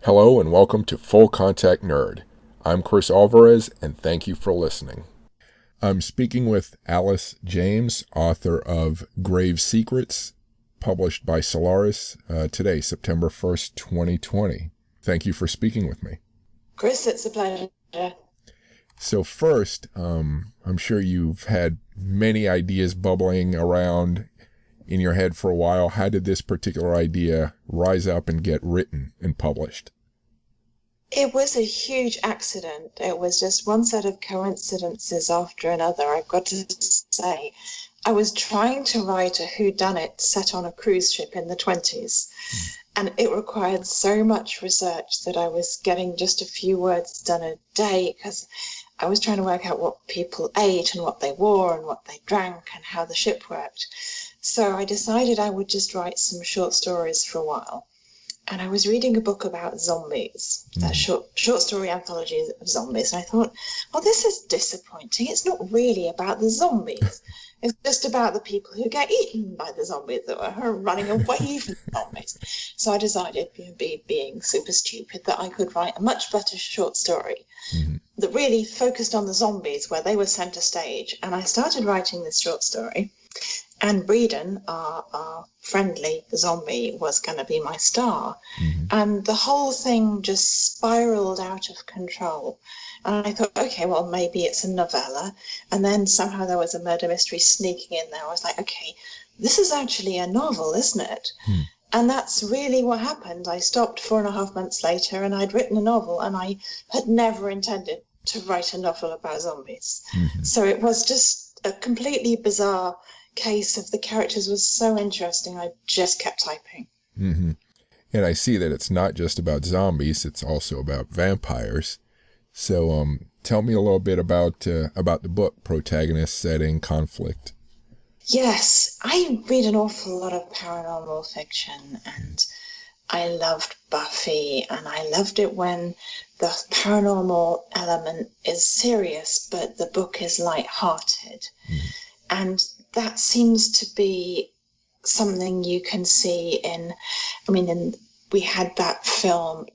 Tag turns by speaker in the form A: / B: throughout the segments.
A: Hello and welcome to Full Contact Nerd. I'm Cris Alvarez and thank you for listening. I'm speaking with Alice James, author of Grave Secrets, published by Solaris today, September 1st, 2020. Thank you for speaking with me.
B: Cris, it's a pleasure.
A: So first, I'm sure you've had many ideas bubbling around in your head for a while. How did this particular idea rise up and get written and published?
B: It was a huge accident. It was just one set of coincidences after another, I've got to say. I was trying to write a whodunit set on a cruise ship in the 20s, and it required so much research that I was getting just a few words done a day because I was trying to work out what people ate and what they wore and what they drank and how the ship worked. So I decided I would just write some short stories for a while. And I was reading a book about zombies, a short story anthology of zombies. And I thought, well, this is disappointing. It's not really about the zombies. It's just about the people who get eaten by the zombies that are running away from the zombies. So I decided, being super stupid, that I could write a much better short story that really focused on the zombies where they were center stage. And I started writing this short story. And Breeden, our friendly zombie, was going to be my star. And the whole thing just spiraled out of control. And I thought, okay, well, maybe it's a novella. And then somehow there was a murder mystery sneaking in there. I was like, okay, this is actually a novel, isn't it? And that's really what happened. I stopped 4.5 months later and I'd written a novel, and I had never intended to write a novel about zombies. So it was just a completely bizarre case of the characters was so interesting. I just kept typing.
A: And I see that it's not just about zombies, it's also about vampires. So tell me a little bit about the book, protagonist, setting, conflict.
B: Yes, I read an awful lot of paranormal fiction, and I loved Buffy, and I loved it when the paranormal element is serious but the book is light-hearted. And that seems to be something you can see we had that film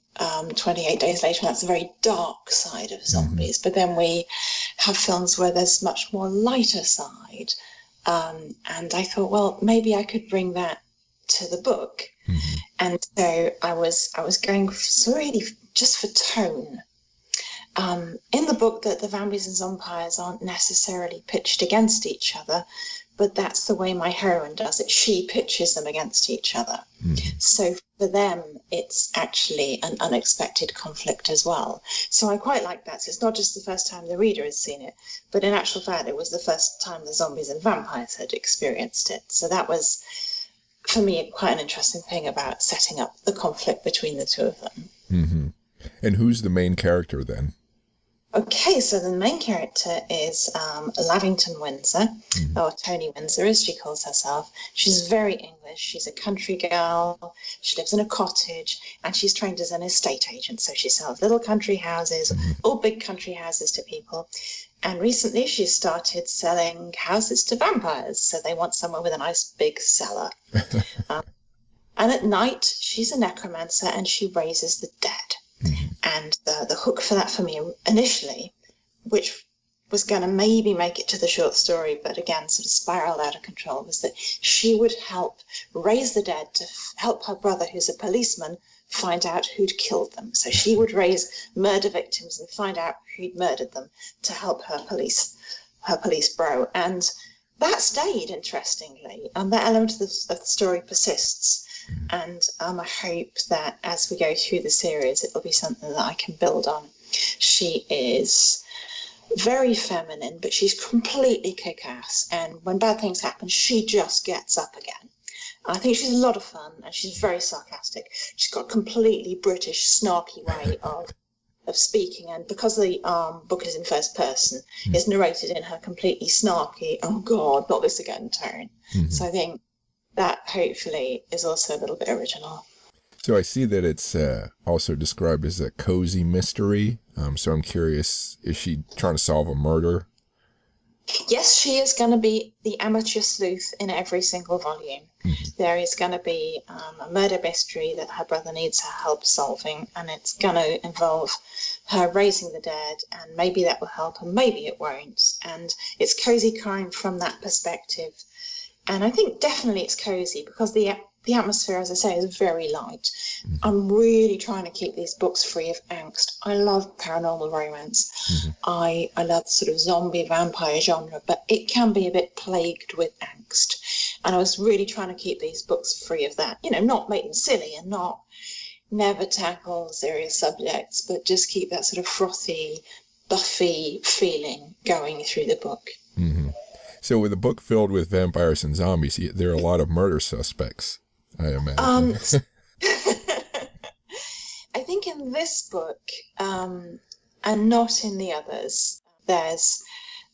B: 28 Days Later, and that's a very dark side of zombies. But then we have films where there's much more lighter side. And I thought, well, maybe I could bring that to the book. And so I was going really just for tone. In the book, that the vampires and vampires aren't necessarily pitched against each other, but that's the way my heroine does it. She pitches them against each other. So for them, it's actually an unexpected conflict as well. So I quite like that. So it's not just the first time the reader has seen it, but in actual fact, it was the first time the zombies and vampires had experienced it. So that was, for me, quite an interesting thing about setting up the conflict between the two of them.
A: And who's the main character then?
B: Okay, so the main character is Lavington Windsor, or Tony Windsor as she calls herself. She's very English. She's a country girl. She lives in a cottage, and she's trained as an estate agent. So she sells little country houses, or big country houses to people. And recently she started selling houses to vampires. So they want somewhere with a nice big cellar. And at night, she's a necromancer, and she raises the dead. And the hook for that for me initially, which was going to maybe make it to the short story, but again sort of spiraled out of control, was that she would help raise the dead to help her brother, who's a policeman, find out who'd killed them. So she would raise murder victims and find out who'd murdered them to help her police bro. And that stayed, interestingly. That element of the story persists. And I hope that as we go through the series, it'll be something that I can build on. She is very feminine, but she's completely kick-ass. And when bad things happen, she just gets up again. I think she's a lot of fun, and she's very sarcastic. She's got a completely British, snarky way of speaking. And because the book is in first person, it's narrated in her completely snarky, oh God, not this again tone. So I think that hopefully is also a little bit original.
A: So I see that it's also described as a cozy mystery. So I'm curious, is she trying to solve a murder?
B: Yes, she is going to be the amateur sleuth in every single volume. There is going to be a murder mystery that her brother needs her help solving, and it's going to involve her raising the dead, and maybe that will help, and maybe it won't. And it's cozy crime from that perspective. And I think definitely it's cozy because the atmosphere, as I say, is very light. I'm really trying to keep these books free of angst. I love paranormal romance. I love sort of zombie vampire genre, but it can be a bit plagued with angst. And I was really trying to keep these books free of that. You know, not make them silly and never tackle serious subjects, but just keep that sort of frothy, Buffy feeling going through the book.
A: So with a book filled with vampires and zombies, there are a lot of murder suspects, I imagine.
B: I think in this book, and not in the others, there's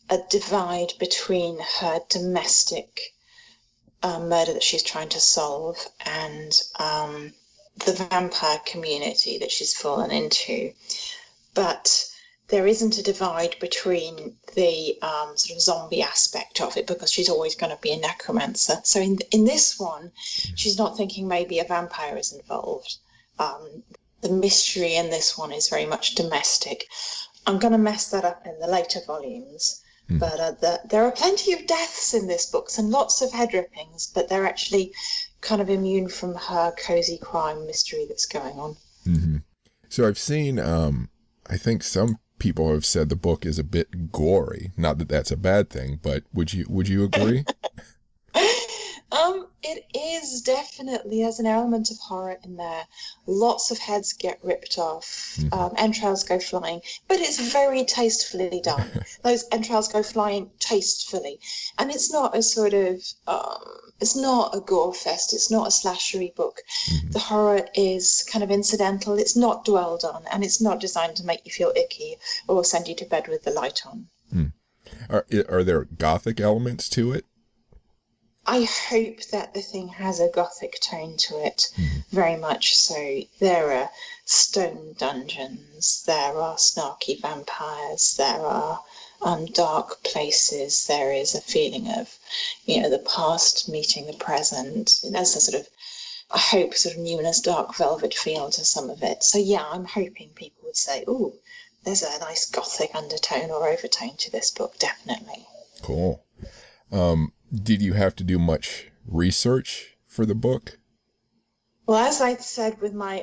B: a divide between her domestic murder that she's trying to solve and the vampire community that she's fallen into. But there isn't a divide between the sort of zombie aspect of it because she's always going to be a necromancer. So in this one, she's not thinking maybe a vampire is involved. The mystery in this one is very much domestic. I'm going to mess that up in the later volumes. But there are plenty of deaths in this book and lots of head rippings, but they're actually kind of immune from her cozy crime mystery that's going on.
A: So I've seen, I think some people have said the book is a bit gory. Not that that's a bad thing, but would you agree?
B: It is definitely, there's an element of horror in there. Lots of heads get ripped off, entrails go flying, but it's very tastefully done. Those entrails go flying tastefully. And it's not a sort of, it's not a gore fest, it's not a slashery book. The horror is kind of incidental, it's not dwelled on, and it's not designed to make you feel icky or send you to bed with the light on.
A: Are there gothic elements to it?
B: I hope that the thing has a gothic tone to it, very much so. There are stone dungeons, there are snarky vampires, there are dark places, there is a feeling of, the past meeting the present. There's a sort of, I hope, sort of newness, dark velvet feel to some of it. So yeah, I'm hoping people would say, ooh, there's a nice gothic undertone or overtone to this book, definitely.
A: Cool. Did you have to do much research for the book?
B: Well, as I said, with my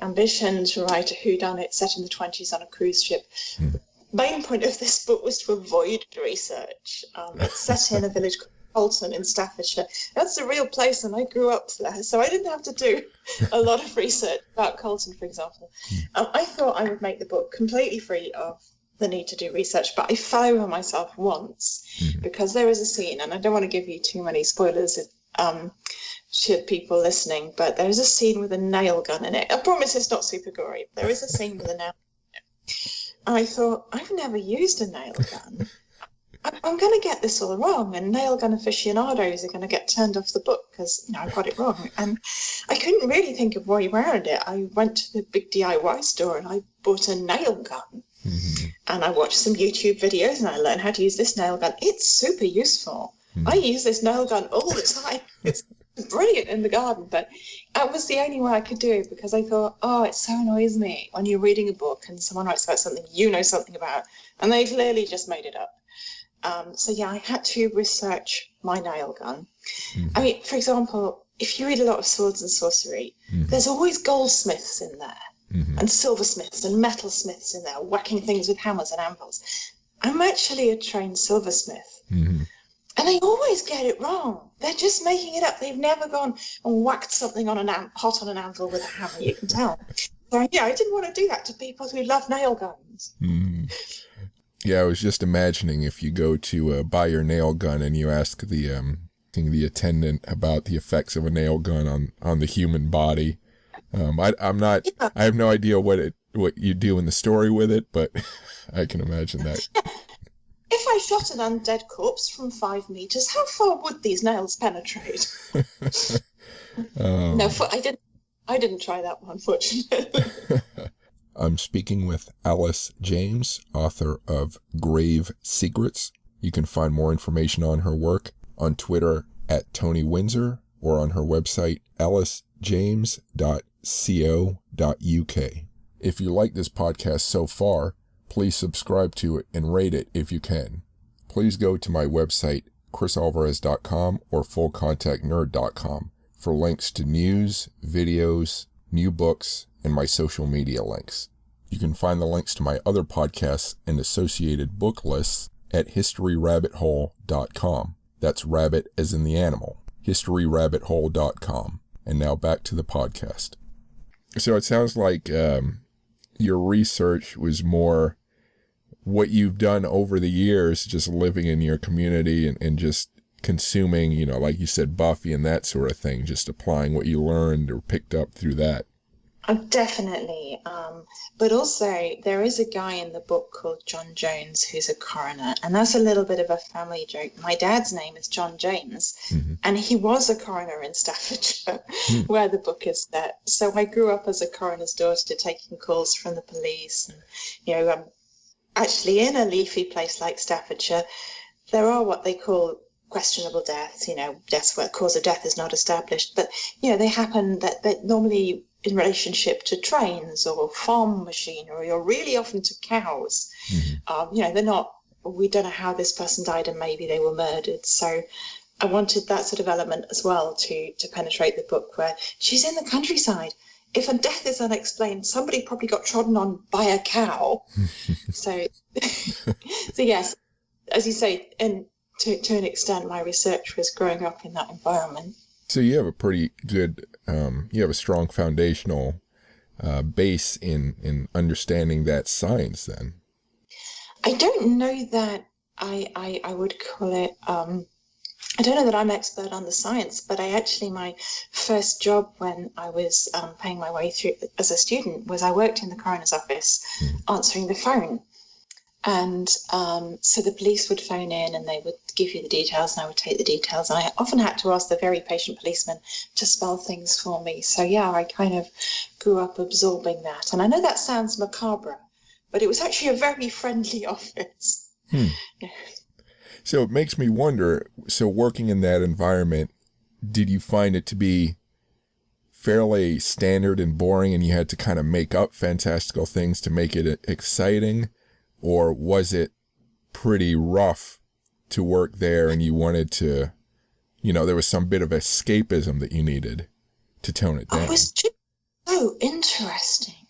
B: ambition to write a whodunit set in the 20s on a cruise ship, the main point of this book was to avoid research. It's set in a village called Colton in Staffordshire. That's a real place, and I grew up there, so I didn't have to do a lot of research about Colton, for example. I thought I would make the book completely free of the need to do research, but I fell over myself once because there is a scene, and I don't want to give you too many spoilers to people listening, but there is a scene with a nail gun in it. I promise it's not super gory. There is a scene with a nail gun in it. And I thought, I've never used a nail gun. I'm going to get this all wrong, and nail gun aficionados are going to get turned off the book because I got it wrong. And I couldn't really think of way around it. I went to the big DIY store and I bought a nail gun. And I watched some YouTube videos and I learned how to use this nail gun. It's super useful. I use this nail gun all the time. It's brilliant in the garden, but that was the only way I could do it because I thought, it so annoys me when you're reading a book and someone writes about something you know something about and they clearly just made it up. So yeah, I had to research my nail gun. I mean, for example, if you read a lot of swords and sorcery, there's always goldsmiths in there. And silversmiths and metalsmiths in there, whacking things with hammers and anvils. I'm actually a trained silversmith. And they always get it wrong. They're just making it up. They've never gone and whacked something on hot on an anvil with a hammer, you can tell. So yeah, I didn't want to do that to people who love nail guns.
A: Yeah, I was just imagining if you go to buy your nail gun and you ask the attendant about the effects of a nail gun on the human body. I have no idea what you do in the story with it, but I can imagine that.
B: If I shot an undead corpse from 5 meters, how far would these nails penetrate? No, I didn't try that one, unfortunately.
A: I'm speaking with Alice James, author of Grave Secrets. You can find more information on her work on Twitter at Tony Windsor or on her website alicejames.co.uk. If you like this podcast so far, please subscribe to it and rate it if you can. Please go to my website, crisalvarez.com or fullcontactnerd.com for links to news, videos, new books, and my social media links. You can find the links to my other podcasts and associated book lists at historyrabbithole.com. That's rabbit as in the animal. historyrabbithole.com. And now back to the podcast. So it sounds like your research was more what you've done over the years, just living in your community and just consuming, like you said, Buffy and that sort of thing, just applying what you learned or picked up through that.
B: Definitely. But also, there is a guy in the book called John Jones who's a coroner, and that's a little bit of a family joke. My dad's name is John James, and he was a coroner in Staffordshire, where the book is set. So I grew up as a coroner's daughter, taking calls from the police. And, actually, in a leafy place like Staffordshire, there are what they call questionable deaths, deaths where cause of death is not established. But, they happen that normally in relationship to trains or farm machinery or really often to cows. They're not, we don't know how this person died and maybe they were murdered. So I wanted that sort of element as well to penetrate the book, where she's in the countryside. If a death is unexplained, somebody probably got trodden on by a cow. So yes, as you say, and to an extent, my research was growing up in that environment.
A: So you have a pretty good, you have a strong foundational base in understanding that science then.
B: I don't know that I would call it, I don't know that I'm expert on the science, but my first job when I was paying my way through as a student was I worked in the coroner's office answering the phone. And so the police would phone in and they would give you the details and I would take the details. And I often had to ask the very patient policeman to spell things for me. So, yeah, I kind of grew up absorbing that. And I know that sounds macabre, but it was actually a very friendly office.
A: So it makes me wonder, so working in that environment, did you find it to be fairly standard and boring and you had to kind of make up fantastical things to make it exciting? Or was it pretty rough to work there and you wanted to, there was some bit of escapism that you needed to tone it down?
B: It was just so interesting.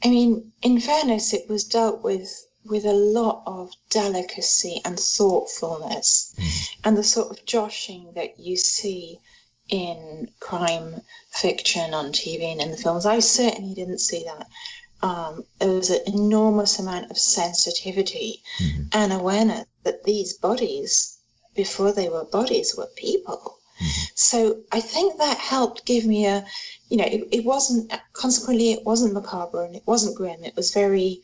B: I mean, in fairness, it was dealt with a lot of delicacy and thoughtfulness and the sort of joshing that you see in crime fiction on TV and in the films. I certainly didn't see that. There was an enormous amount of sensitivity and awareness that these bodies, before they were bodies, were people. So I think that helped give me it wasn't macabre and it wasn't grim. It was very,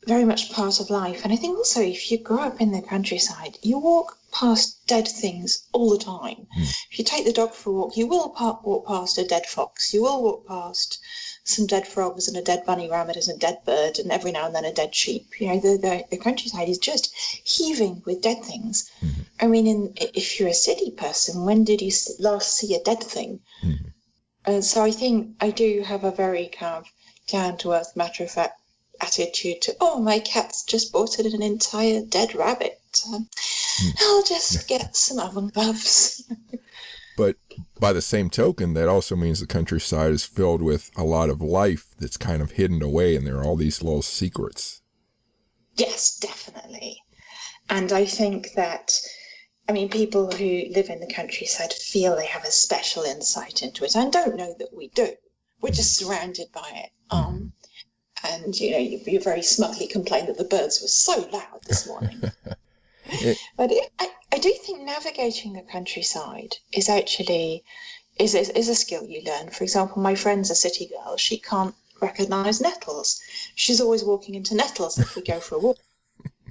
B: very much part of life. And I think also if you grow up in the countryside, you walk past dead things all the time. If you take the dog for a walk, you will walk past a dead fox. You will walk past some dead frogs and a dead bunny rabbit and a dead bird and every now and then a dead sheep. The countryside is just heaving with dead things. I mean, if you're a city person, when did you last see a dead thing? So I think I do have a very kind of down-to-earth, matter-of-fact attitude to, my cat's just bought an entire dead rabbit. I'll just get some oven gloves.
A: But by the same token, that also means the countryside is filled with a lot of life that's kind of hidden away, and there are all these little secrets.
B: Yes, definitely. And I think that, people who live in the countryside feel they have a special insight into it. I don't know that we do. We're just surrounded by it. And, you very smugly complained that the birds were so loud this morning. But I do think navigating the countryside is actually is a skill you learn. For example, my friend's a city girl. She can't recognise nettles. She's always walking into nettles if we go for a walk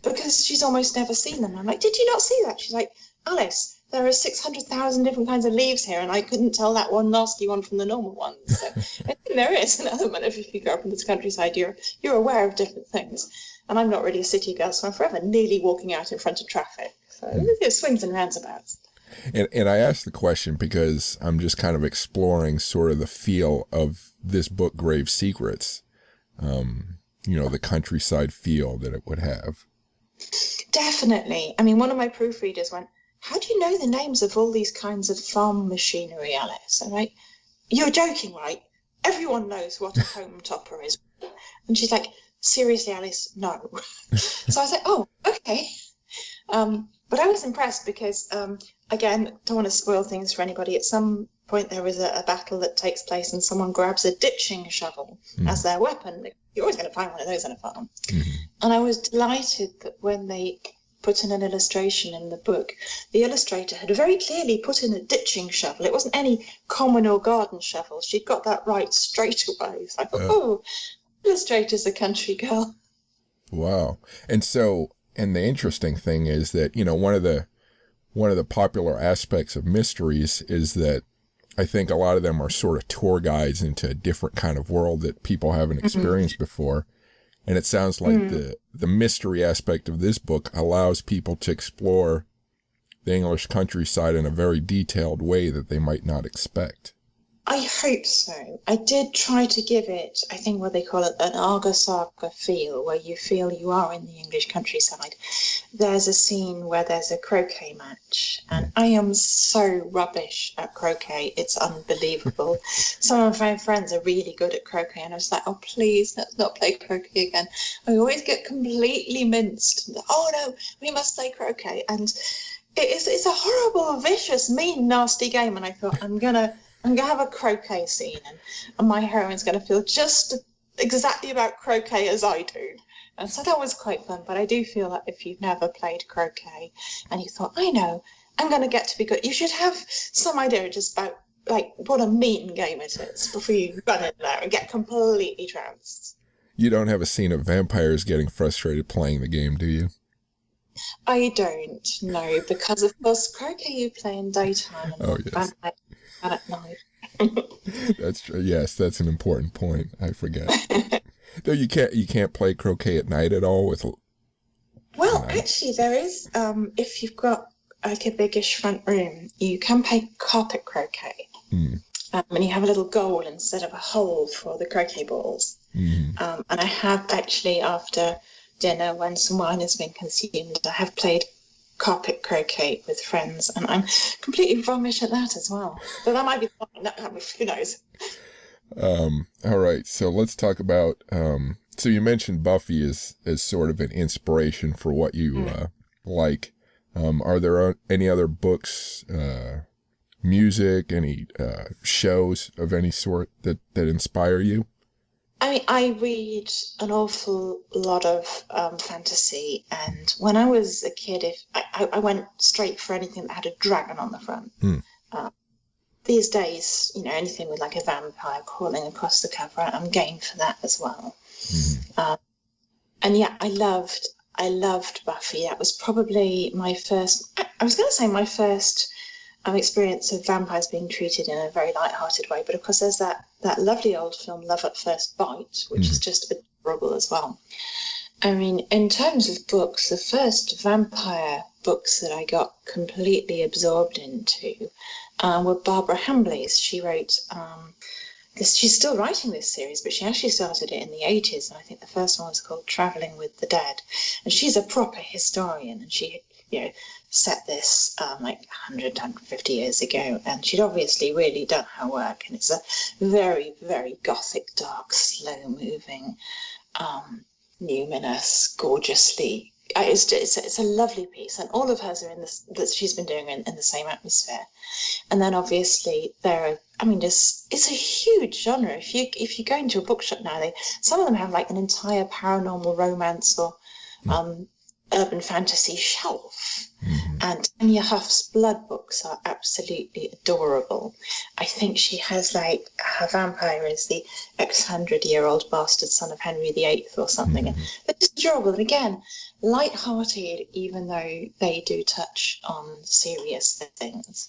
B: because she's almost never seen them. I'm like, did you not see that? She's like, Alice, there are 600,000 different kinds of leaves here, and I couldn't tell that one nasty one from the normal ones. So I think there is an element of if you grow up in this countryside, you're aware of different things. And I'm not really a city girl, so I'm forever nearly walking out in front of traffic. So it swings and roundabouts.
A: And I asked the question because I'm just kind of exploring sort of the feel of this book, Grave Secrets, the countryside feel that it would have.
B: Definitely. I mean, one of my proofreaders went, how do you know the names of all these kinds of farm machinery, Alice? I'm like, you're joking, right? Everyone knows what a home topper is. And she's like, seriously, Alice, no. So I was like, oh, okay. But I was impressed because, again, don't want to spoil things for anybody. At some point there is a battle that takes place and someone grabs a ditching shovel as their weapon. You're always going to find one of those on a farm. And I was delighted that when they put in an illustration in the book, the illustrator had very clearly put in a ditching shovel. It wasn't any common or garden shovel. She'd got that right straight away. So I thought, illustrator's a country girl.
A: Wow. And the interesting thing is that, one of the popular aspects of mysteries is that I think a lot of them are sort of tour guides into a different kind of world that people haven't experienced before. And it sounds like the mystery aspect of this book allows people to explore the English countryside in a very detailed way that they might not expect.
B: I hope so. I did try to give it, I think what they call it, an Argo-Saga feel, where you feel you are in the English countryside. There's a scene where there's a croquet match, and I am so rubbish at croquet, it's unbelievable. Some of my friends are really good at croquet, and I was like, oh, please, let's not play croquet again. I always get completely minced. Oh, no, we must play croquet. And it's a horrible, vicious, mean, nasty game, and I thought, I'm going to have a croquet scene, and my heroine's going to feel just exactly about croquet as I do. And so that was quite fun. But I do feel that if you've never played croquet and you thought, I know, I'm going to get to be good, you should have some idea just about what a mean game it is before you run in there and get completely trounced.
A: You don't have a scene of vampires getting frustrated playing the game, do you?
B: I don't, no, because of course croquet you play in daytime and
A: yes.
B: At night.
A: That's true. Yes, that's an important point. I forget. Though you can't play croquet at night at all with.
B: Well, actually, there is. If you've got like a biggish front room, you can play carpet croquet, and you have a little goal instead of a hole for the croquet balls. And I have actually, after dinner, when some wine has been consumed, I have played carpet croquet with friends, and I'm completely rubbish at that as well. But that might be fine. Who knows?
A: All right, so let's talk about. So you mentioned Buffy as sort of an inspiration for what you like. Are there any other books, music, any shows of any sort that inspire you?
B: I mean, I read an awful lot of fantasy, and when I was a kid, I went straight for anything that had a dragon on the front. These days, anything with like a vampire crawling across the cover, I'm game for that as well. And yeah, I loved Buffy. That was probably my first. I was going to say my first experience of vampires being treated in a very light-hearted way, but of course there's that lovely old film Love at First Bite, which is just adorable as well. I mean, in terms of books, the first vampire books that I got completely absorbed into were Barbara Hambly's. She wrote she's still writing this series, but she actually started it in the 80s, and I think the first one was called Traveling with the Dead. And she's a proper historian, and she set this 100, 150 years ago, and she'd obviously really done her work, and it's a very, very gothic, dark, slow-moving, numinous, gorgeously. It's a lovely piece, and all of hers are that she's been doing in the same atmosphere. And then obviously it's a huge genre. If you go into a bookshop now, some of them have like an entire paranormal romance or urban fantasy shelf. And Tanya Huff's blood books are absolutely adorable. I think she has her vampire is the X-100-year-old bastard son of Henry VIII or something. And they're just adorable. And again, light-hearted, even though they do touch on serious things.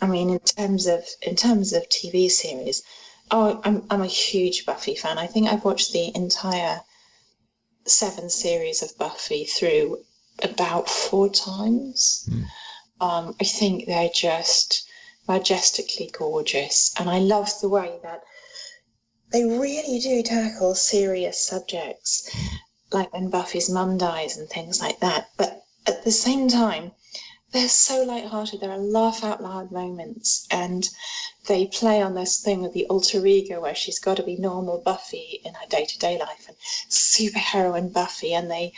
B: I mean, in terms of TV series, I'm a huge Buffy fan. I think I've watched the entire 7 series of Buffy through about 4 times. I think they're just majestically gorgeous, and I love the way that they really do tackle serious subjects, like when Buffy's mum dies and things like that. But at the same time, they're so lighthearted. There are laugh out loud moments, and they play on this thing of the alter ego where she's got to be normal Buffy in her day-to-day life and superheroine Buffy, and they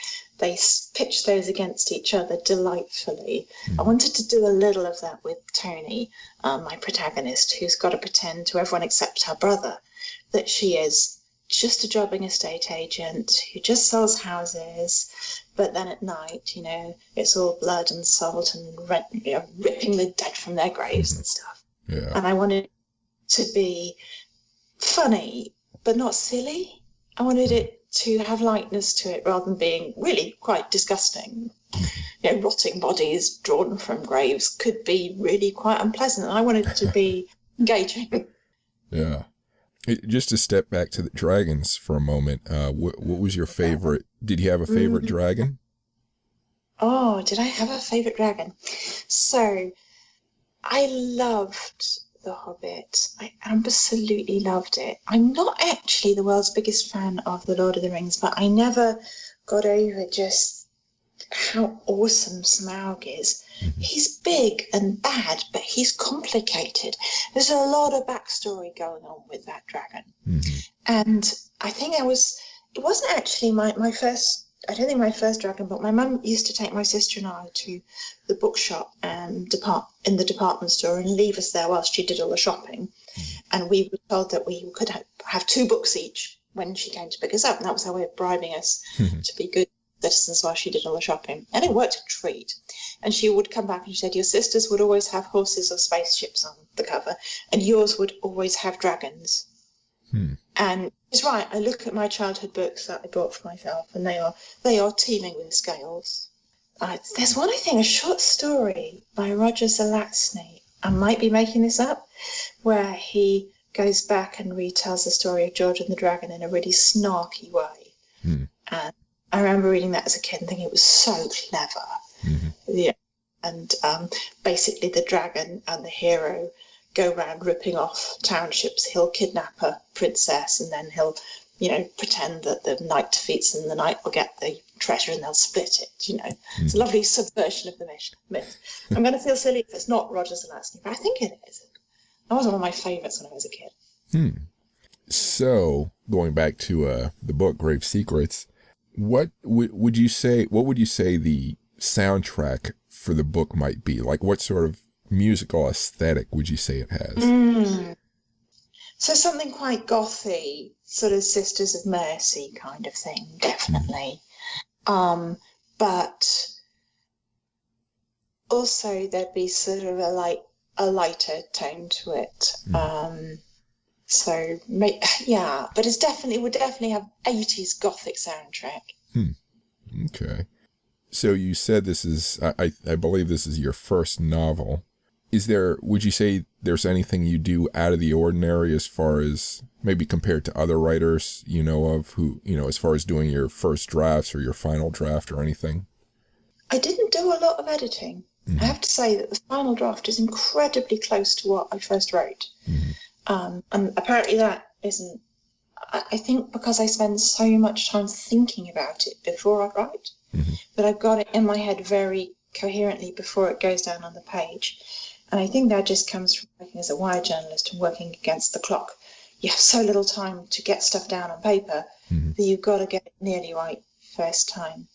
B: pitch those against each other delightfully. I wanted to do a little of that with Tony, my protagonist, who's got to pretend to everyone except her brother that she is just a jobbing estate agent who just sells houses, but then at night, it's all blood and salt and ripping the dead from their graves and stuff.
A: Yeah.
B: And I wanted it to be funny, but not silly. I wanted it to have lightness to it rather than being really quite disgusting. Rotting bodies drawn from graves could be really quite unpleasant, and I wanted it to be engaging.
A: Yeah. Just to step back to the dragons for a moment, what was your favorite? Did you have a favorite dragon?
B: Oh, did I have a favorite dragon? So, I loved The Hobbit. I absolutely loved it. I'm not actually the world's biggest fan of The Lord of the Rings, but I never got over just how awesome Smaug is. He's big and bad, but he's complicated. There's a lot of backstory going on with that dragon. And I think it wasn't actually my first, I don't think my first dragon book. My mum used to take my sister and I to the bookshop and in the department store and leave us there whilst she did all the shopping. And we were told that we could have 2 books each when she came to pick us up. And that was her way of bribing us to be good citizens while she did all the shopping. And it worked a treat. And she would come back and she said, your sisters would always have horses or spaceships on the cover, and yours would always have dragons. And it's right. I look at my childhood books that I bought for myself, and they are teeming with scales. There's one, I think, a short story by Roger Zelazny. I might be making this up, where he goes back and retells the story of George and the Dragon in a really snarky way. And I remember reading that as a kid and thinking it was so clever. Yeah. And basically the dragon and the hero go around ripping off townships. He'll kidnap a princess, and then he'll, pretend that the knight defeats them, and the knight will get the treasure and they'll split it, It's a lovely subversion of the myth. I'm going to feel silly if it's not Roger Zelazny, but I think it is. That was one of my favourites when I was a kid.
A: So, going back to the book, Grave Secrets, what would you say the soundtrack for the book might be? Like, what sort of musical aesthetic would you say it has?
B: So something quite gothy, sort of Sisters of Mercy kind of thing, definitely. But also there'd be sort of a lighter tone to it. So, yeah, but it would definitely have 80s gothic soundtrack.
A: Okay. So you said this is, I believe this is your first novel. Would you say there's anything you do out of the ordinary as far as maybe compared to other writers you know of who, as far as doing your first drafts or your final draft or anything?
B: I didn't do a lot of editing. I have to say that the final draft is incredibly close to what I first wrote. And apparently that isn't, I think because I spend so much time thinking about it before I write, that I've got it in my head very coherently before it goes down on the page. And I think that just comes from working as a wire journalist and working against the clock. You have so little time to get stuff down on paper that you've got to get it nearly right first time.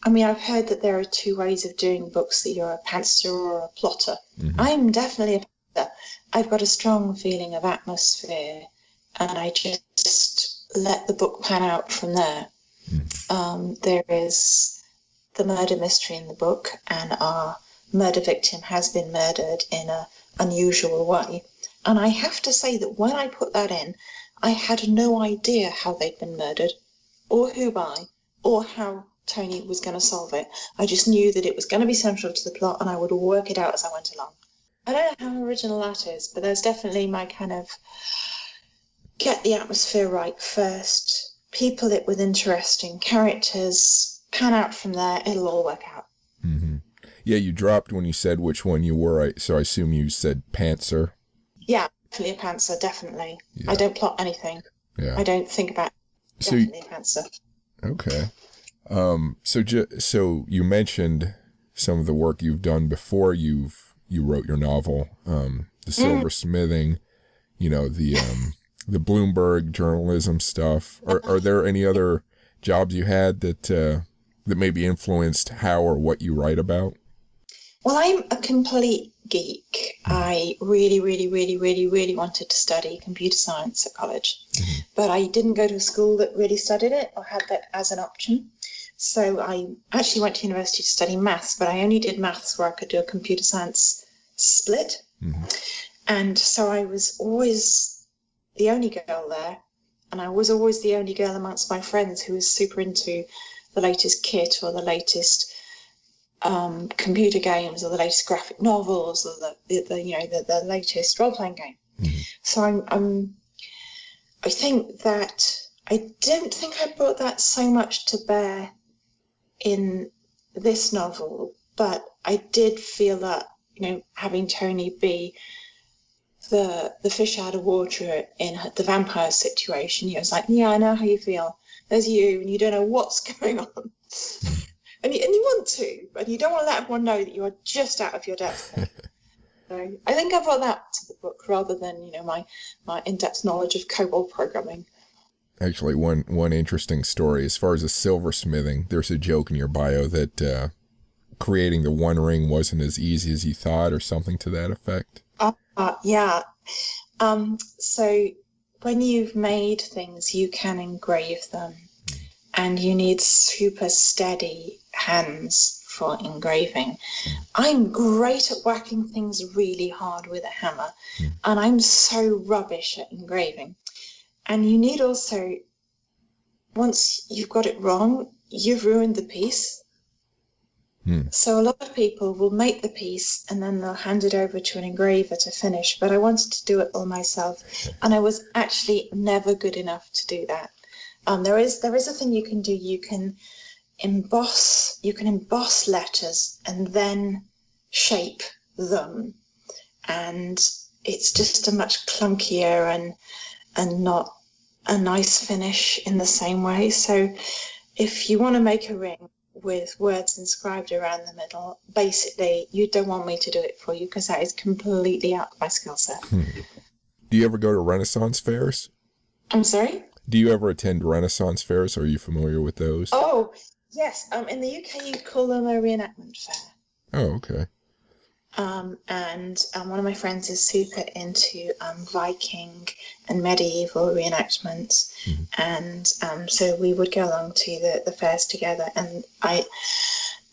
B: I mean, I've heard that there are 2 ways of doing books, that you're a pantser or a plotter. I'm definitely a pantser. I've got a strong feeling of atmosphere, and I just let the book pan out from there. There is the murder mystery in the book, and our murder victim has been murdered in an unusual way. And I have to say that when I put that in, I had no idea how they'd been murdered, or who by, or how Tony was going to solve it. I just knew that it was going to be central to the plot, and I would work it out as I went along. I don't know how original that is, but there's definitely my kind of get the atmosphere right first, people it with interesting characters, pan out from there, it'll all work out.
A: Mm-hmm. Yeah, you dropped when you said which one you were, so I assume you said pantser.
B: Yeah, definitely a pantser, definitely.
A: Yeah.
B: I don't plot anything.
A: Yeah.
B: I don't think about definitely a pantser.
A: Okay. So you mentioned some of the work you've done before you wrote your novel, the silversmithing, the Bloomberg journalism stuff. Are there any other jobs you had that maybe influenced how or what you write about?
B: Well, I'm a complete geek. I really, really, really, really, really wanted to study computer science at college, but I didn't go to a school that really studied it or had that as an option. So I actually went to university to study maths, but I only did maths where I could do a computer science split. And so I was always the only girl there, and I was always the only girl amongst my friends who was super into the latest kit or the latest computer games or the latest graphic novels or the latest role-playing game. So I think that I don't think I brought that so much to bear in this novel, but I did feel that, having Tony be the fish out of water in the vampire situation, he was like, yeah, I know how you feel. There's you, and you don't know what's going on. And you want to, but you don't want to let everyone know that you are just out of your depth. So I think I brought that to the book rather than, my in-depth knowledge of COBOL programming.
A: Actually, one interesting story, as far as the silversmithing, there's a joke in your bio that creating the One Ring wasn't as easy as you thought, or something to that effect.
B: Yeah. So when you've made things, you can engrave them, and you need super steady hands for engraving. I'm great at whacking things really hard with a hammer, and I'm so rubbish at engraving. And you need also, once you've got it wrong, you've ruined the piece. So a lot of people will make the piece and then they'll hand it over to an engraver to finish. But I wanted to do it all myself, and I was actually never good enough to do that. There is a thing you can do. You can emboss letters and then shape them, and it's just a much clunkier and not a nice finish in the same way. So if you want to make a ring with words inscribed around the middle, basically you don't want me to do it for you, because that is completely out of my skill set.
A: Do you ever go to Renaissance fairs?
B: I'm sorry?
A: Do you ever attend Renaissance fairs? Are you familiar with those?
B: Oh, yes. In the UK you call them a reenactment fair.
A: Oh, okay.
B: And one of my friends is super into Viking and medieval reenactments, and so we would go along to the fairs together, and I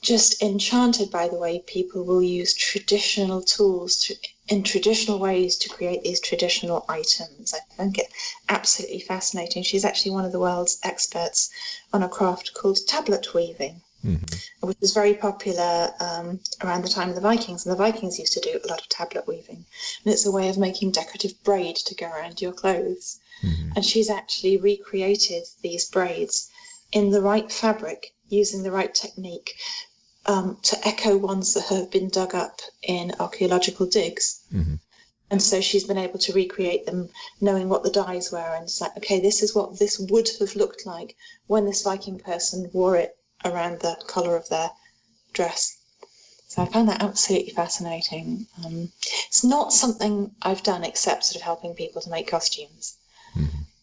B: just enchanted by the way people will use traditional tools in traditional ways to create these traditional items. I think it absolutely fascinating. She's actually one of the world's experts on a craft called tablet weaving, which was very popular around the time of the Vikings. And the Vikings used to do a lot of tablet weaving. And it's a way of making decorative braid to go around your clothes. And she's actually recreated these braids in the right fabric, using the right technique, to echo ones that have been dug up in archaeological digs. And so she's been able to recreate them, knowing what the dyes were. And it's like, okay, this is what this would have looked like when this Viking person wore it around the collar of their dress. So I found that absolutely fascinating. It's not something I've done except sort of helping people to make costumes.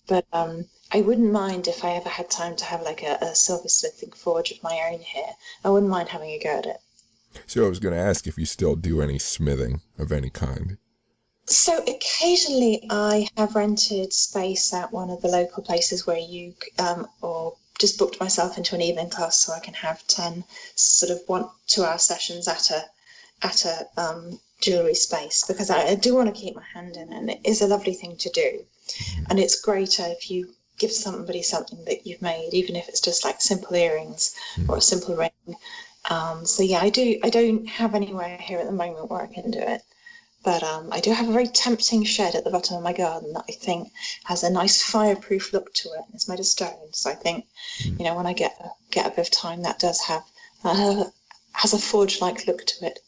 B: But I wouldn't mind if I ever had time to have like a silversmithing forge of my own here. I wouldn't mind having a go at it.
A: So I was going to ask if you still do any smithing of any kind.
B: So occasionally I have rented space at one of the local places where you, or just booked myself into an evening class so I can have 10 sort of 1-2 hour sessions at a jewellery space, because I do want to keep my hand in it, and it is a lovely thing to do. And it's greater if you give somebody something that you've made, even if it's just like simple earrings or a simple ring. So yeah, I don't have anywhere here at the moment where I can do it, But I do have a very tempting shed at the bottom of my garden that I think has a nice fireproof look to it. It's made of stone, so I think, when I get a bit of time, that does have has a forge-like look to it.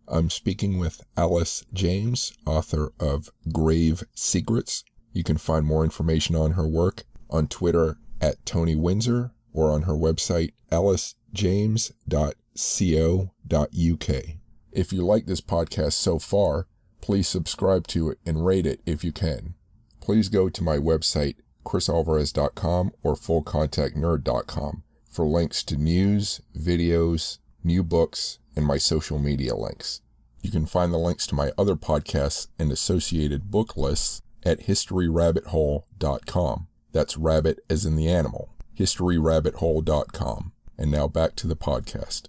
A: I'm speaking with Alice James, author of Grave Secrets. You can find more information on her work on Twitter at Tony Windsor or on her website alicejames.co.uk. If you like this podcast so far, please subscribe to it and rate it if you can. Please go to my website, crisalvarez.com or fullcontactnerd.com for links to news, videos, new books, and my social media links. You can find the links to my other podcasts and associated book lists at historyrabbithole.com. That's rabbit as in the animal, historyrabbithole.com. And now back to the podcast.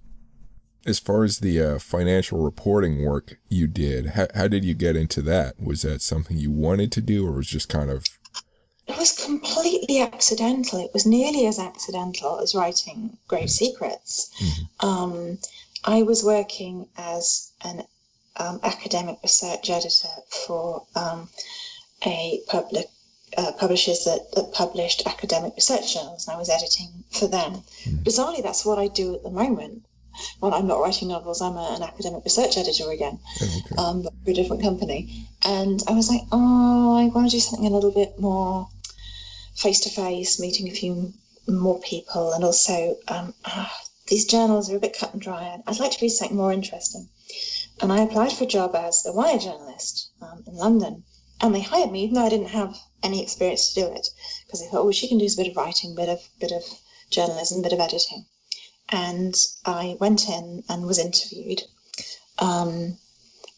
A: As far as the financial reporting work you did, how did you get into that? Was that something you wanted to do, or was just kind of...
B: It was completely accidental. It was nearly as accidental as writing Grave Secrets. Mm-hmm. I was working as an academic research editor for a publishers that published academic research journals, and I was editing for them. Mm-hmm. Bizarrely, that's what I do at the moment. When I'm not writing novels, I'm an academic research editor again, but for a different company. And I was like, I want to do something a little bit more face-to-face, meeting a few more people, and also these journals are a bit cut and dry. I'd like to read something more interesting. And I applied for a job as a wire journalist in London, and they hired me even though I didn't have any experience to do it, because they thought, well, she can do a bit of writing, bit of journalism, bit of editing. And I went in and was interviewed, and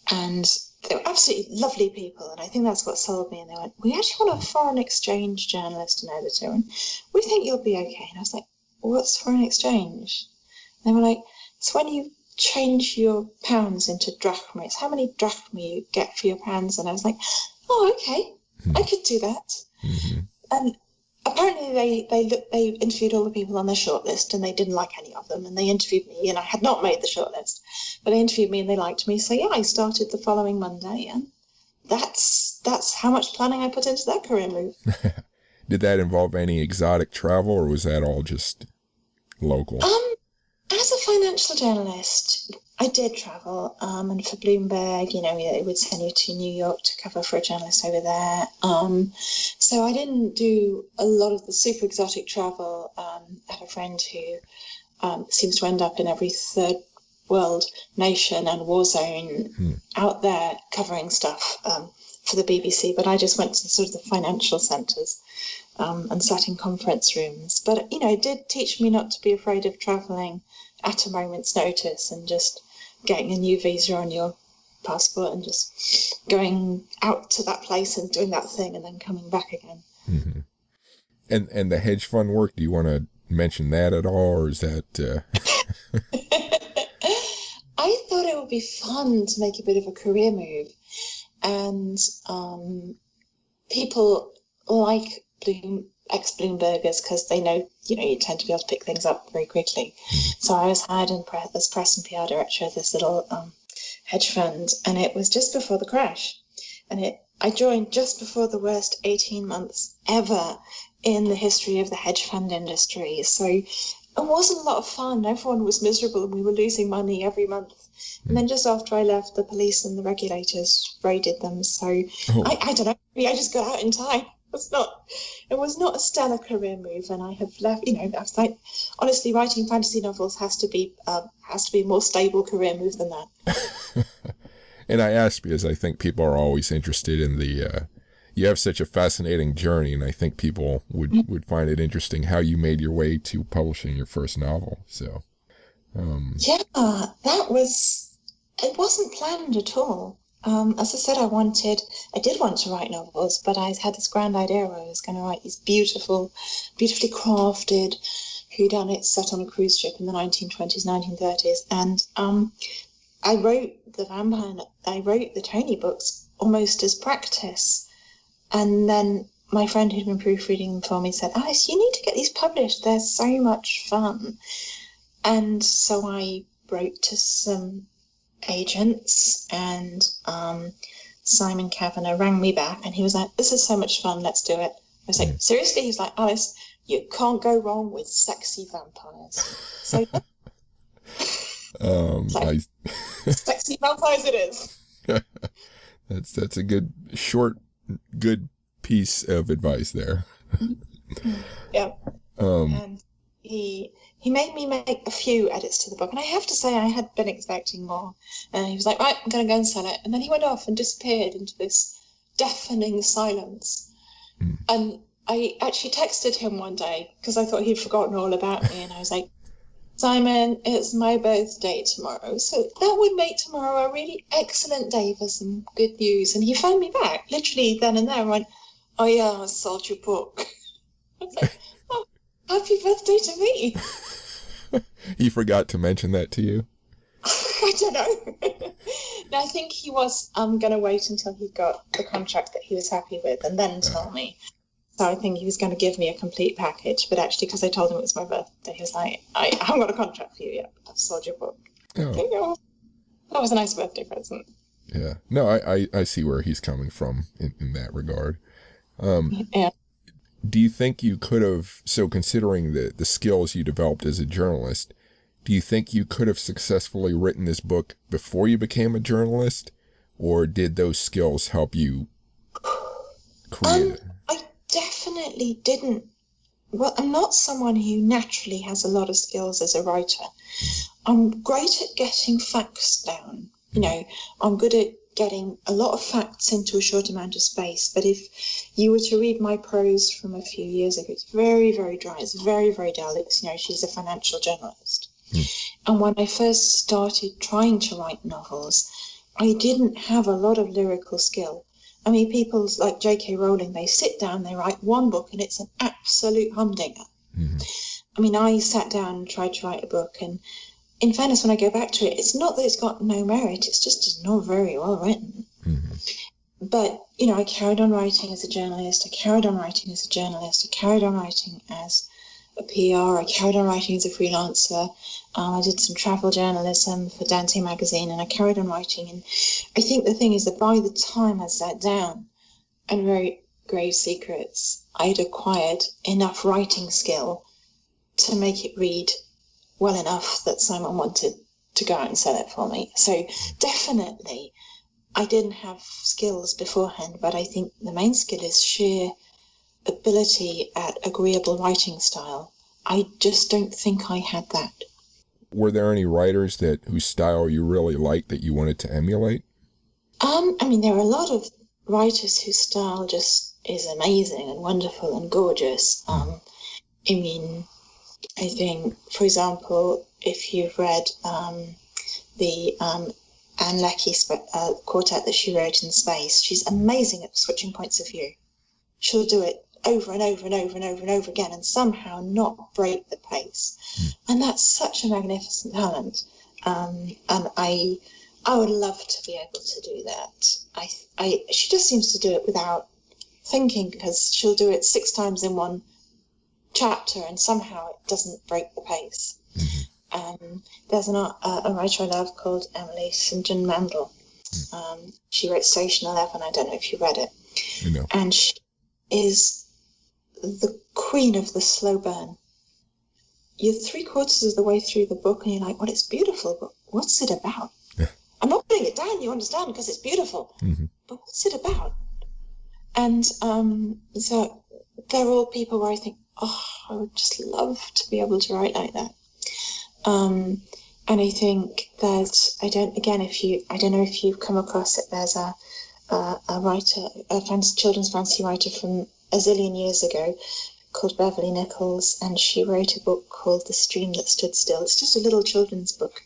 B: they were absolutely lovely people, and I think that's what sold me. And they went, we actually want a foreign exchange journalist and editor, and we think you'll be okay. And I was like, what's foreign exchange? And they were like, it's when you change your pounds into drachma. It's how many drachma you get for your pounds. And I was like, oh, okay, I could do that. Mm-hmm. And apparently they interviewed all the people on their shortlist, and they didn't like any of them, and they interviewed me, and I had not made the shortlist, but they interviewed me and they liked me. So yeah, I started the following Monday, and that's how much planning I put into that career move.
A: Did that involve any exotic travel, or was that all just local?
B: As a financial journalist, I did travel, and for Bloomberg, it would send you to New York to cover for a journalist over there. So I didn't do a lot of the super exotic travel. I have a friend who seems to end up in every third world nation and war zone out there covering stuff for the BBC, but I just went to sort of the financial centres and sat in conference rooms. But, it did teach me not to be afraid of travelling at a moment's notice and just getting a new visa on your passport and just going out to that place and doing that thing and then coming back again.
A: Mm-hmm. And the hedge fund work, do you want to mention that at all, or is that...
B: I thought it would be fun to make a bit of a career move. And people like ex-Bloombergers because they know, you tend to be able to pick things up very quickly. So I was hired as press and PR director of this little hedge fund, and it was just before the crash. And I joined just before the worst 18 months ever in the history of the hedge fund industry. So it wasn't a lot of fun. Everyone was miserable and we were losing money every month. And then just after I left, the police and the regulators raided them. So I don't know, maybe I just got out in time. It was not a stellar career move, and I have left. I was like, honestly, writing fantasy novels has to be a more stable career move than that.
A: And I ask because I think people are always interested in the. You have such a fascinating journey, and I think people would find it interesting how you made your way to publishing your first novel. So,
B: it wasn't planned at all. As I said, I did want to write novels, but I had this grand idea where I was going to write these beautifully crafted whodunits set on a cruise ship in the 1920s, 1930s. And I wrote the Tony books almost as practice. And then my friend who'd been proofreading them for me said, Alice, you need to get these published. They're so much fun. And so I wrote to some agents and Simon Kavanagh, rang me back, and he was like, "This is so much fun, let's do it." I was like, "Seriously?" He was like, "Alice, you can't go wrong with sexy vampires." So, sexy vampires it is.
A: That's a good, short, good piece of advice there.
B: Yeah. And he made me make a few edits to the book, and I have to say I had been expecting more. And he was like, "Right, I'm going to go and sell it." And then he went off and disappeared into this deafening silence. And I actually texted him one day because I thought he'd forgotten all about me, and I was like, "Simon, it's my birthday tomorrow, so that would make tomorrow a really excellent day for some good news." And he phoned me back literally then and there and went, "Oh yeah, I sold your book." I was like, "Oh, happy birthday to me."
A: He forgot to mention that to you?
B: I don't know. No, I think he was going to wait until he got the contract that he was happy with and then tell me. So I think he was going to give me a complete package, but actually, because I told him it was my birthday, he was like, "I haven't got a contract for you yet, but I've sold your book."
A: Oh.
B: Okay, yeah. That was a nice birthday present.
A: Yeah. No, I see where he's coming from in that regard.
B: Yeah.
A: Do you think you could have, so considering the skills you developed as a journalist, do you think you could have successfully written this book before you became a journalist, or did those skills help you create it?
B: I definitely didn't. Well, I'm not someone who naturally has a lot of skills as a writer. I'm great at getting facts down. You know, I'm good at getting a lot of facts into a short amount of space. But if you were to read my prose from a few years ago, it's very, very dry. It's very, very dull. It's, you know, she's a financial journalist. And when I first started trying to write novels, I didn't have a lot of lyrical skill. I mean, people like J.K. Rowling, they sit down, they write one book, and it's an absolute humdinger. I mean, I sat down and tried to write a book, and in fairness, when I go back to it, it's not that it's got no merit, it's just not very well written. But, you know, I carried on writing as a journalist, I carried on writing as a journalist, I carried on writing as a PR, I carried on writing as a freelancer. I did some travel journalism for Dante magazine, and I carried on writing. And I think the thing is that by the time I sat down and wrote Grave Secrets, I'd acquired enough writing skill to make it read well enough that Simon wanted to go out and sell it for me. So definitely I didn't have skills beforehand, but I think the main skill is sheer ability at agreeable writing style. I just don't think I had that.
A: Were there any writers whose style you really liked that you wanted to emulate?
B: I mean, there are a lot of writers whose style just is amazing and wonderful and gorgeous. I mean, I think, for example, if you've read the Anne Leckie quartet that she wrote in space, she's amazing at switching points of view. She'll do it over and over and over and over and over again and somehow not break the pace. And that's such a magnificent talent. And I would love to be able to do that. She just seems to do it without thinking, because she'll do it 6 times in one chapter and somehow it doesn't break the pace. There's a writer I love called Emily St. John Mandel. She wrote Station 11. I don't know if you read it.
A: No.
B: And she is the queen of the slow burn. You're 3/4 of the way through the book and you're like, well, it's beautiful, but what's it about? I'm not putting it down, you understand, because it's beautiful. But what's it about? And so they're all people where I think, oh, I would just love to be able to write like that. And I think that I don't know if you've come across it. There's a writer, children's fantasy writer from a zillion years ago called Beverly Nichols, and she wrote a book called The Stream That Stood Still. It's just a little children's book.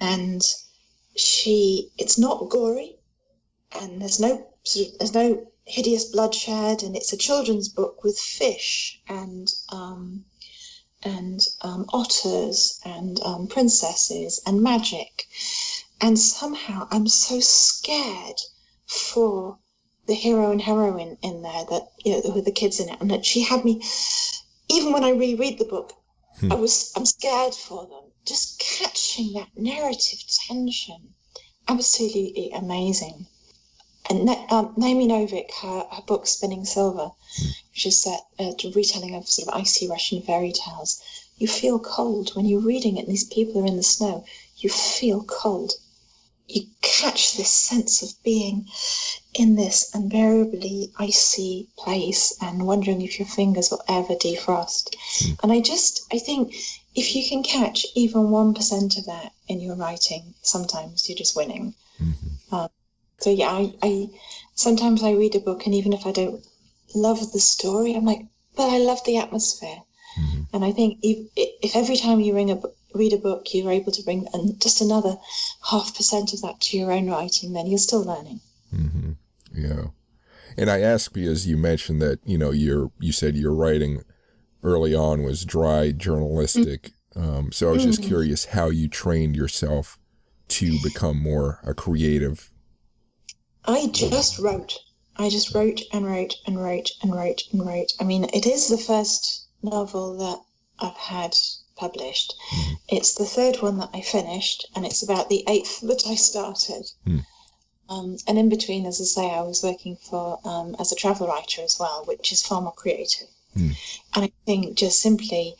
B: And it's not gory, and there's no hideous bloodshed, and it's a children's book with fish and otters and princesses and magic. And somehow I'm so scared for the hero and heroine in there, that, you know, with the kids in it, and that she had me, even when I reread the book, I'm scared for them. Just catching that narrative tension, absolutely amazing. And Naomi Novik, her book Spinning Silver, which is set a retelling of sort of icy Russian fairy tales. You feel cold when you're reading it and these people are in the snow. You feel cold. You catch this sense of being in this invariably icy place and wondering if your fingers will ever defrost. And I think if you can catch even 1% of that in your writing, sometimes you're just winning. So yeah, I sometimes I read a book, and even if I don't love the story, I'm like, but I love the atmosphere. And I think if every time you read a book, you're able to bring just another 0.5% of that to your own writing, then you're still learning.
A: Yeah. And I ask because you mentioned that, you said your writing early on was dry, journalistic. So I was just curious how you trained yourself to become more a creative.
B: I just wrote and wrote and wrote and wrote and wrote. I mean, it is the first novel that I've had published. It's the third one that I finished, and it's about the 8th that I started. And in between, as I say, I was working for as a travel writer as well, which is far more creative. And I think just simply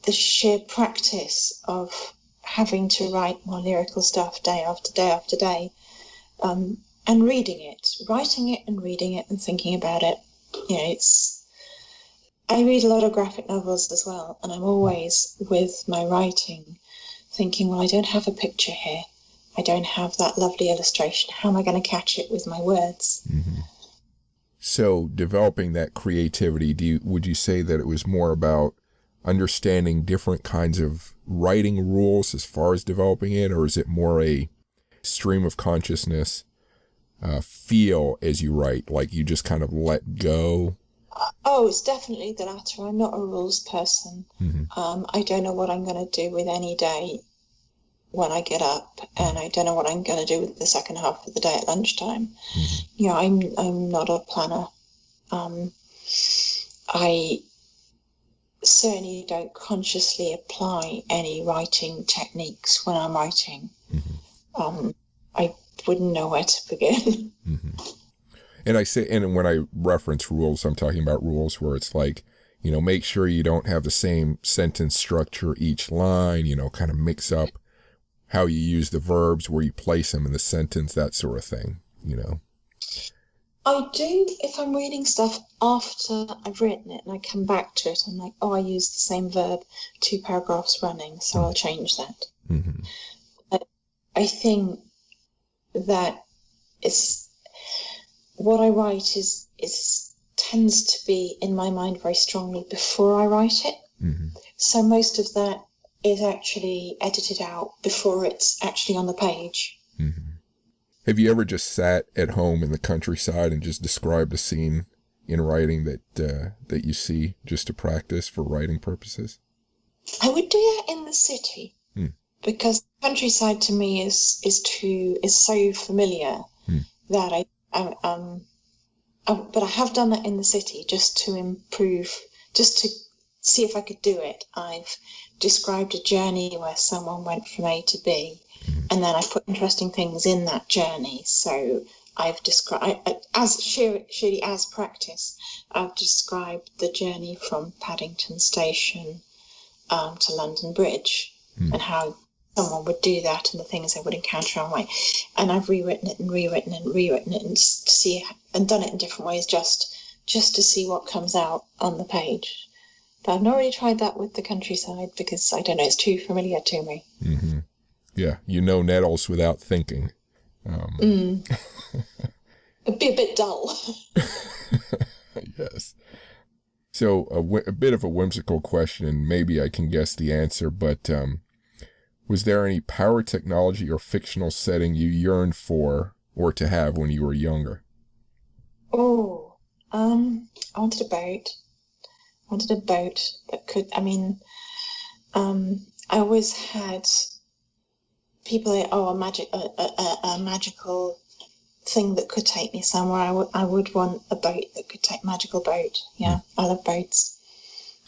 B: the sheer practice of having to write more lyrical stuff day after day after day, and writing it and reading it and thinking about it. I read a lot of graphic novels as well, and I'm always with my writing thinking, well, I don't have a picture here. I don't have that lovely illustration. How am I going to catch it with my words?
A: So developing that creativity, would you say that it was more about understanding different kinds of writing rules as far as developing it, or is it more a stream of consciousness feel as you write, like you just kind of let go?
B: It's definitely the latter. I'm not a rules person. I don't know what I'm going to do with any day when I get up, and I don't know what I'm going to do with the second half of the day at lunchtime. I'm not a planner. I certainly don't consciously apply any writing techniques when I'm writing. I wouldn't know where to begin.
A: And when I reference rules, I'm talking about rules where it's like, make sure you don't have the same sentence structure each line, kind of mix up how you use the verbs, where you place them in the sentence, that sort of thing,
B: I do if I'm reading stuff after I've written it and I come back to it. I'm like, I used the same verb 2 paragraphs running, so I'll change that. But I think that what I write tends to be in my mind very strongly before I write it. So most of that is actually edited out before it's actually on the page.
A: Have you ever just sat at home in the countryside and just described a scene in writing that you see, just to practice for writing purposes?
B: I would do that in the city because countryside to me is so familiar that but I have done that in the city just to improve, just to see if I could do it. I've described a journey where someone went from A to B, and then I put interesting things in that journey. So I've described, surely as practice, I've described the journey from Paddington Station to London Bridge, and how someone would do that and the things they would encounter on the way. And I've rewritten it and rewritten it and rewritten it and done it in different ways just to see what comes out on the page. But I've not really tried that with the countryside because, I don't know, it's too familiar to me.
A: Yeah, nettles without thinking.
B: It'd be a bit dull.
A: Yes. So a bit of a whimsical question, and maybe I can guess the answer, but was there any power technology or fictional setting you yearned for or to have when you were younger?
B: I wanted a boat. I wanted a boat that could, I always had people say, a magical thing that could take me somewhere. I would want a boat that could take, magical boat. Yeah, I love boats.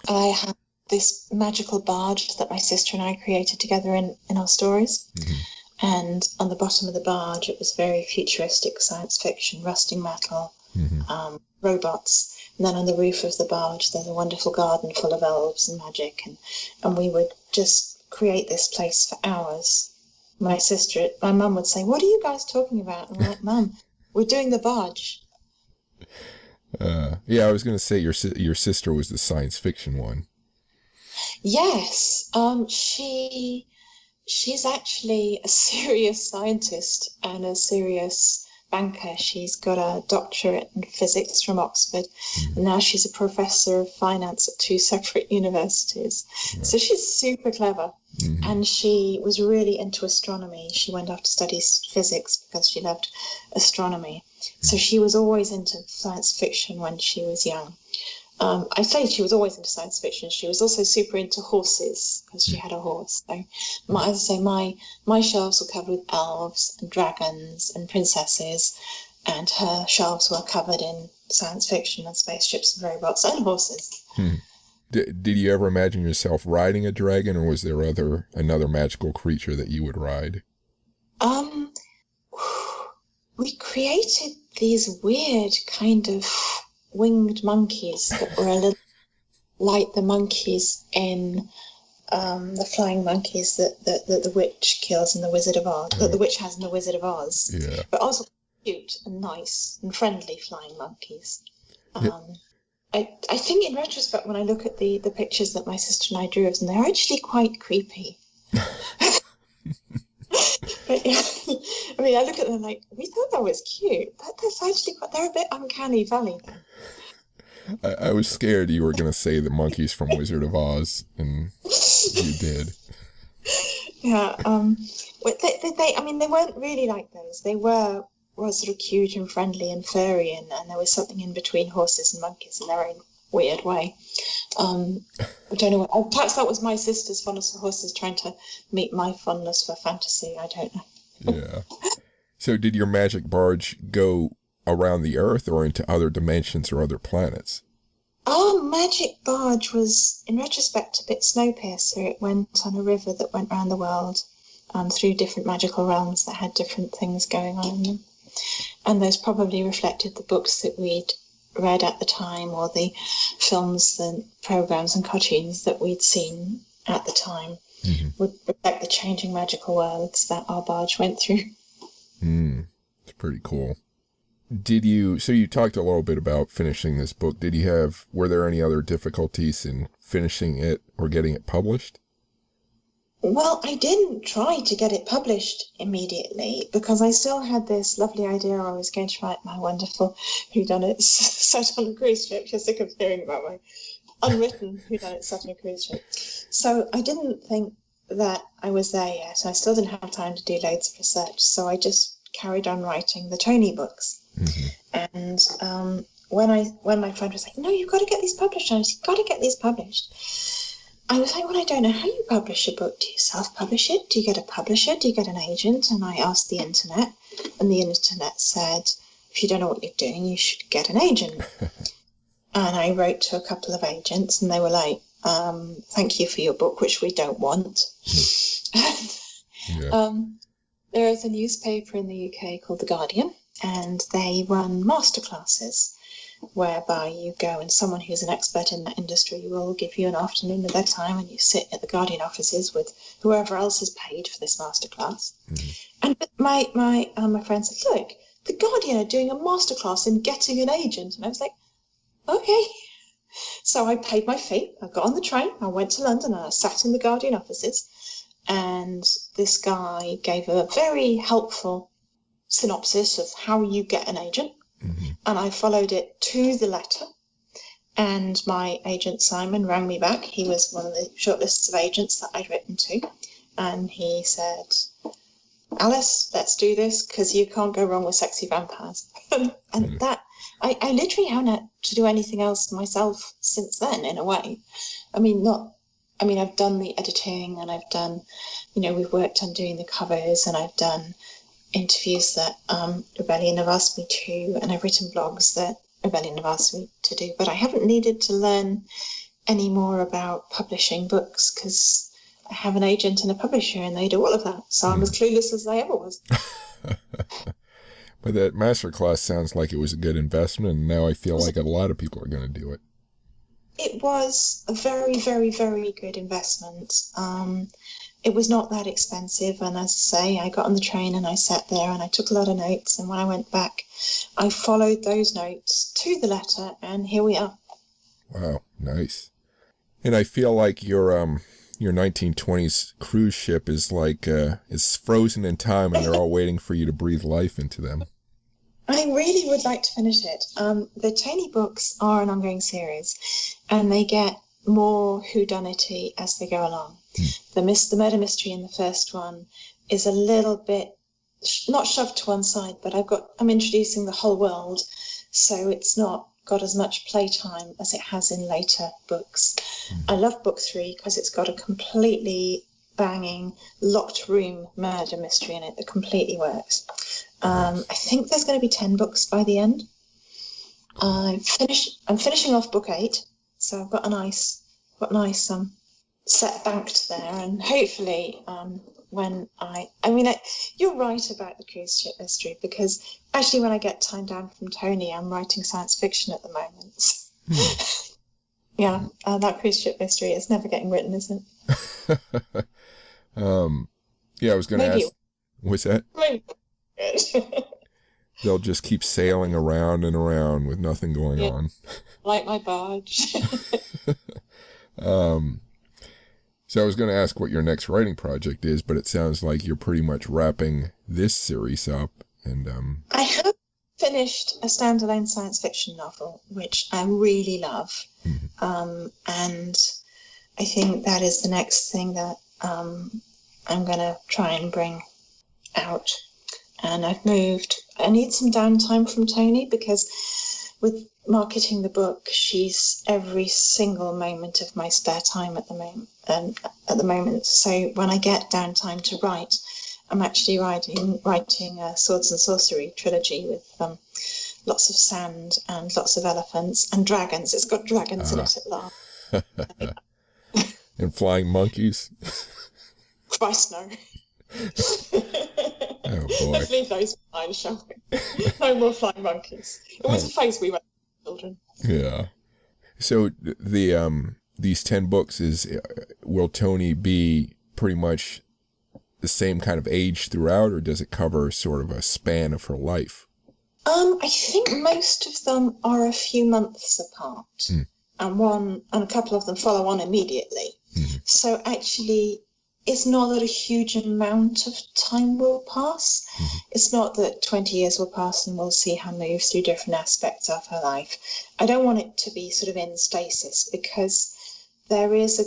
B: I had this magical barge that my sister and I created together in our stories. And on the bottom of the barge, it was very futuristic science fiction, rusting metal, robots. And then on the roof of the barge, there's a wonderful garden full of elves and magic. And we would just create this place for hours. My mum would say, "What are you guys talking about?" And I'm like, "Mum, we're doing the barge."
A: Yeah, I was going to say your sister was the science fiction one.
B: Yes, she's actually a serious scientist and a serious banker. She's got a doctorate in physics from Oxford, and now she's a professor of finance at 2 separate universities. Yeah. So she's super clever, and she was really into astronomy. She went off to study physics because she loved astronomy. So she was always into science fiction when she was young. I say she was always into science fiction. She was also super into horses because she had a horse. So, as I say, my shelves were covered with elves and dragons and princesses, and her shelves were covered in science fiction and spaceships and robots and horses.
A: Did you ever imagine yourself riding a dragon, or was there another magical creature that you would ride?
B: We created these weird kind of winged monkeys that were a little like the monkeys in the flying monkeys that the witch kills in the Wizard of Oz, that the witch has in the Wizard of Oz.
A: Yeah.
B: But also cute and nice and friendly flying monkeys. I think in retrospect, when I look at the pictures that my sister and I drew of them, they're actually quite creepy. But yeah, I mean, I look at them like, we thought that was cute. That's actually they're a bit uncanny valley.
A: I was scared you were going to say the monkeys from Wizard of Oz, and you did.
B: Yeah, they weren't really like those. They were sort of cute and friendly and furry, and there was something in between horses and monkeys in their own weird way. I don't know. Perhaps that was my sister's fondness for horses trying to meet my fondness for fantasy. I don't know.
A: Yeah. So did your magic barge go around the Earth or into other dimensions or other planets?
B: Our magic barge was, in retrospect, a bit Snowpiercer. It went on a river that went around the world through different magical realms that had different things going on in them. And those probably reflected the books that we'd read at the time, or the films and programs and cartoons that we'd seen at the time would reflect the changing magical worlds that our barge went through.
A: It's pretty cool. So you talked a little bit about finishing this book. Were there any other difficulties in finishing it or getting it published?
B: Well, I didn't try to get it published immediately because I still had this lovely idea I was going to write my wonderful whodunit set on a cruise ship. You're sick of hearing about my unwritten whodunit set on a cruise ship. So I didn't think that I was there yet. I still didn't have time to do loads of research, so I just carried on writing the Tony books. And when my friend was like, "No, you've got to get these published," and I said, "You've got to get these published." I was like, "Well, I don't know how you publish a book. Do you self-publish it? Do you get a publisher? Do you get an agent?" And I asked the internet, and the internet said, "If you don't know what you're doing, you should get an agent." And I wrote to a couple of agents, and they were like, "Thank you for your book, which we don't want."
A: Yeah.
B: There is a newspaper in the UK called The Guardian, and they run masterclasses whereby you go and someone who's an expert in that industry will give you an afternoon of their time and you sit at the Guardian offices with whoever else has paid for this masterclass. And my friend said, "Look, the Guardian are doing a masterclass in getting an agent." And I was like, okay. So I paid my fee. I got on the train. I went to London and I sat in the Guardian offices. And this guy gave a very helpful synopsis of how you get an agent. And I followed it to the letter. And my agent, Simon, rang me back. He was one of the shortlists of agents that I'd written to. And he said, "Alice, let's do this because you can't go wrong with sexy vampires." And that, I literally haven't had to do anything else myself since then, in a way. I've done the editing and I've done, we've worked on doing the covers and I've done interviews that Rebellion have asked me to, and I've written blogs that Rebellion have asked me to do, but I haven't needed to learn any more about publishing books because have an agent and a publisher, and they do all of that. So I'm as clueless as I ever was.
A: But that masterclass sounds like it was a good investment, and now I feel like a lot of people are going to do it.
B: It was a very, very, very good investment. It was not that expensive, and as I say, I got on the train and I sat there and I took a lot of notes, and when I went back, I followed those notes to the letter, and here we are.
A: Wow, nice. And I feel like your 1920s cruise ship is like it's frozen in time, and they're all waiting for you to breathe life into them.
B: I really would like to finish it. The Tony books are an ongoing series, and they get more whodunity as they go along. The murder mystery in the first one is a little bit not shoved to one side, but I'm introducing the whole world, so it's not got as much playtime as it has in later books. I love book 3 because it's got a completely banging locked room murder mystery in it that completely works. I think there's going to be 10 books by the end. I'm finishing off book 8, so I've got a nice set banked there, and hopefully you're right about the cruise ship mystery, because actually when I get time down from Tony, I'm writing science fiction at the moment. Yeah, that cruise ship mystery is never getting written, is it?
A: Yeah, I was going to ask, what's that?
B: Maybe.
A: They'll just keep sailing around and around with nothing going on.
B: Like my barge.
A: So I was going to ask what your next writing project is, but it sounds like you're pretty much wrapping this series up. And
B: I have finished a standalone science fiction novel, which I really love. And I think that is the next thing that I'm going to try and bring out. And I need some downtime from Tony, because with marketing the book, she's every single moment of my spare time at the moment. So when I get downtime to write, I'm actually writing a Swords and Sorcery trilogy with lots of sand and lots of elephants and dragons. It's got dragons in it at last.
A: And flying monkeys?
B: Christ, no.
A: Oh, boy.
B: Let's leave those behind, shall we? No more flying monkeys. It was a phase we went with children.
A: Yeah. So these 10 books, will Tony be pretty much the same kind of age throughout, or does it cover sort of a span of her life?
B: I think most of them are a few months apart, and a couple of them follow on immediately. So actually, it's not that a huge amount of time will pass. It's not that 20 years will pass and we'll see her move through different aspects of her life. I don't want it to be sort of in stasis, because there is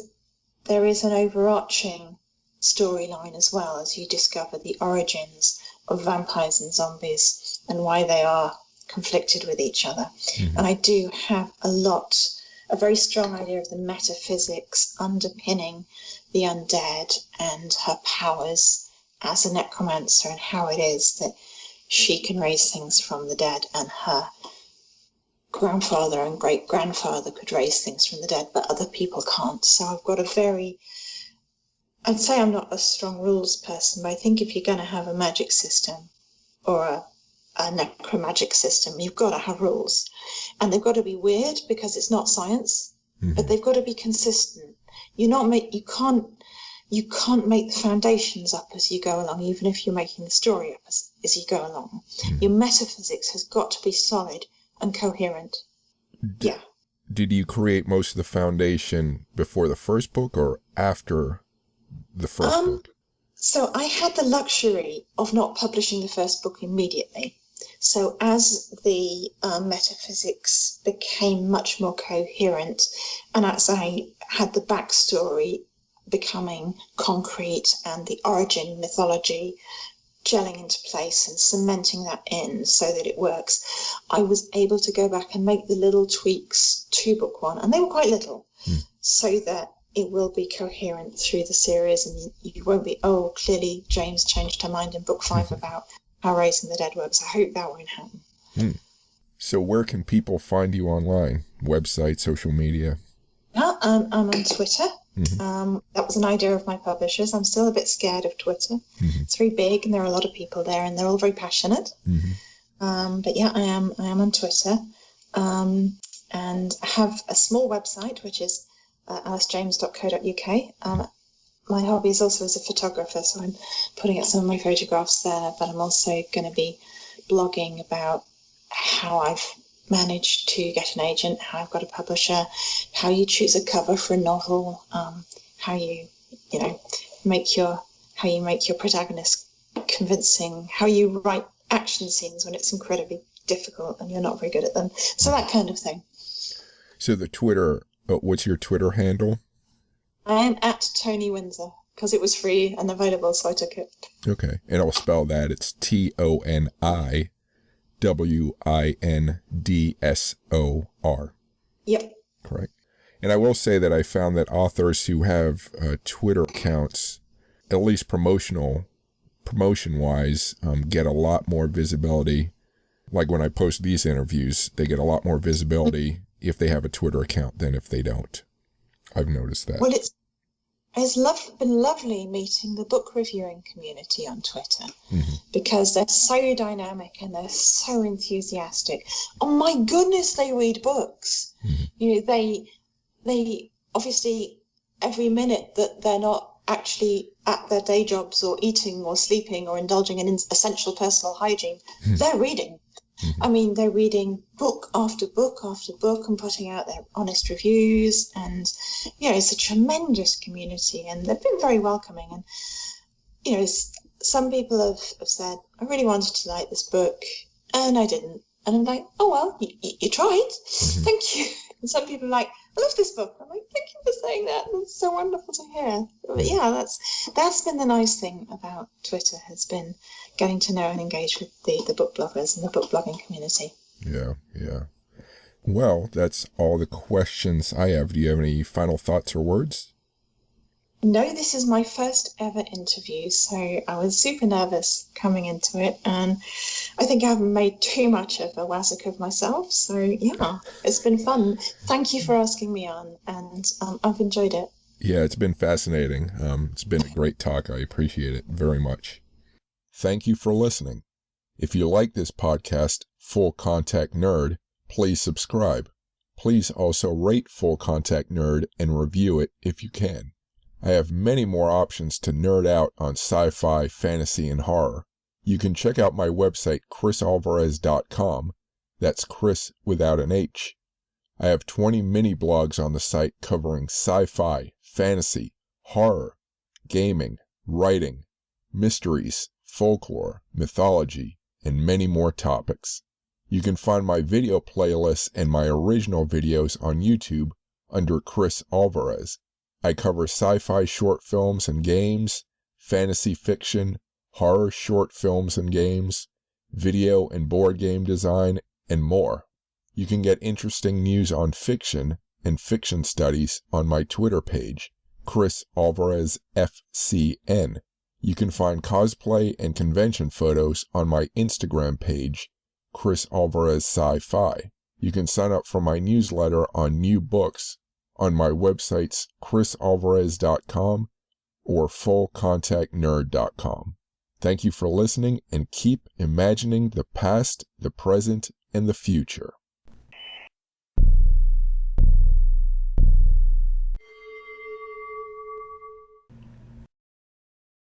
B: an overarching storyline as well, as you discover the origins of vampires and zombies and why they are conflicted with each other. And I do have a very strong idea of the metaphysics underpinning the undead and her powers as a necromancer, and how it is that she can raise things from the dead, and her grandfather and great-grandfather could raise things from the dead, but other people can't. So I've got I'd say I'm not a strong rules person, but I think if you're going to have a magic system or a necromagic system, you've got to have rules. And they've got to be weird, because it's not science, but they've got to be consistent. You can't make the foundations up as you go along, even if you're making the story up as you go along. Your metaphysics has got to be solid and coherent.
A: Did you create most of the foundation before the first book or after the first book?
B: So I had the luxury of not publishing the first book immediately. So as the metaphysics became much more coherent, and as I had the backstory becoming concrete and the origin mythology gelling into place and cementing that in so that it works, I was able to go back and make the little tweaks to book 1, and they were quite little, so that it will be coherent through the series, and you won't be, clearly James changed her mind in book 5 about how raising the dead works. I hope that won't happen.
A: So where can people find you online? Website, social media?
B: I'm on Twitter That was an idea of my publishers. I'm still a bit scared of Twitter. It's very big, and there are a lot of people there, and they're all very passionate. But yeah, I am on Twitter, and I have a small website which is alicejames.co.uk. My hobby is also as a photographer, so I'm putting up some of my photographs there, but I'm also going to be blogging about how I've managed to get an agent, how I've got a publisher, how you choose a cover for a novel, how you make your protagonist convincing, how you write action scenes when it's incredibly difficult and you're not very good at them. So that kind of thing.
A: So the Twitter, what's your Twitter handle?
B: I am at Tony Windsor because it was free and available, so I took it.
A: Okay. And I'll spell that. It's TONIWINDSOR.
B: Yep.
A: Correct. And I will say that I found that authors who have Twitter accounts, at least promotion-wise, get a lot more visibility. Like when I post these interviews, they get a lot more visibility if they have a Twitter account than if they don't. I've noticed that.
B: Well, it's been lovely meeting the book reviewing community on Twitter because they're so dynamic and they're so enthusiastic. Oh my goodness, they read books. They obviously every minute that they're not actually at their day jobs or eating or sleeping or indulging in essential personal hygiene, they're reading. I mean, they're reading book after book after book and putting out their honest reviews. And, it's a tremendous community and they've been very welcoming. And, some people have said, I really wanted to like this book and I didn't. And I'm like, oh, well, you tried. Thank you. And some people are like, I love this book. I'm like, thank you for saying that. That's so wonderful to hear. But yeah, that's been the nice thing about Twitter, has been getting to know and engage with the book bloggers and the book blogging community.
A: Yeah. Well, that's all the questions I have. Do you have any final thoughts or words?
B: No, this is my first ever interview, so I was super nervous coming into it, and I think I haven't made too much of a wazzock of myself, so yeah, it's been fun. Thank you for asking me on, and I've enjoyed it.
A: Yeah, it's been fascinating. It's been a great talk. I appreciate it very much. Thank you for listening. If you like this podcast, Full Contact Nerd, please subscribe. Please also rate Full Contact Nerd and review it if you can. I have many more options to nerd out on sci-fi, fantasy, and horror. You can check out my website, crisalvarez.com. That's Cris without an H. I have 20 mini blogs on the site covering sci-fi, fantasy, horror, gaming, writing, mysteries, folklore, mythology, and many more topics. You can find my video playlists and my original videos on YouTube under Cris Alvarez. I cover sci-fi short films and games, fantasy fiction, horror short films and games, video and board game design, and more. You can get interesting news on fiction and fiction studies on my Twitter page, Cris Alvarez FCN. You can find cosplay and convention photos on my Instagram page, Cris Alvarez Sci-Fi. You can sign up for my newsletter on new books on my websites crisalvarez.com or fullcontactnerd.com. Thank you for listening, and keep imagining the past, the present, and the future.